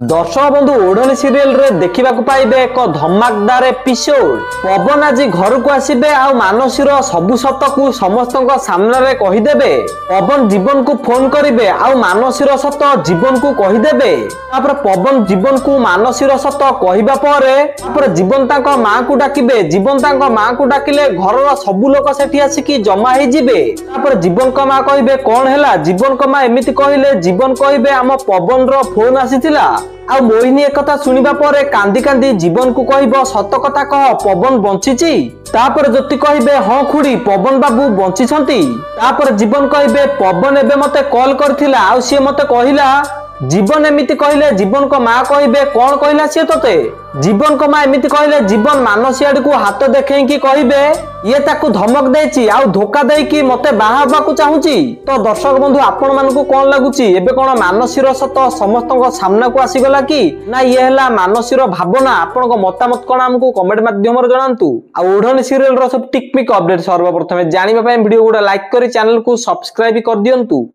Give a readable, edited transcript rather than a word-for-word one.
दर्शक बंधु ओढ़नी सीरियल रे देखा पाइबे एक धमाकदार एपिसोड। पवन आज घर को आसबे आ मानसीर सबु सत को समस्त सामने कहीदेवे। पवन जीवन को फोन करेंगे आ मानसीर सत जीवन को कहीदेवे। पवन जीवन को मानसीर सत कहवा पर जीवन तांको मां को डाकिबे। जीवन तांको मां को डाकिले घर सबु लोक सेठी आसिकी जमा हो जिबे। जीवन को मां कहिबे कौन हैला। जीवन को मां एमिति कहिले जीवन कहिबे आम पवन रो फोन आसीथिला। आ मोहिनी एक कथा सुनिबा परे कांदी कांदी जीवन को कहबो सत कथा कह पवन बंचिची। तापर ज्योति कहिबे हां खुड़ी पवन बाबू बंचिछंती। तापर जीवन कहिबे पवन एबे मते कॉल करथिला आ सी मते कहिला। जीवन एमिति कहिले जीवन को मां कहिबे कौन कहिला सी तोते। जीवन को मां एमिति कहिले जीवन मानसी आड़ को हाथ देखेई कि कहिबे ये ताकू धमक देछि आ धोखा देई कि मते बाहाबा को चाहूची। तो दर्शक बंधु आपण मानकू कोन लागुची एबे कोन मानसीर सत समस्तक सामना को आसी गला कि ना ये हला मानसीर भावना। आपण को मतामत कोन हमकू कमेंट माध्यम रे जणांतु। आ ओढ़नी सीरियल रो सब टिकमिक अपडेट सर्वप्रथमे जानिबा पय वीडियो गुडा लाइक करी चैनल को सब्सक्राइब कर दियंतु।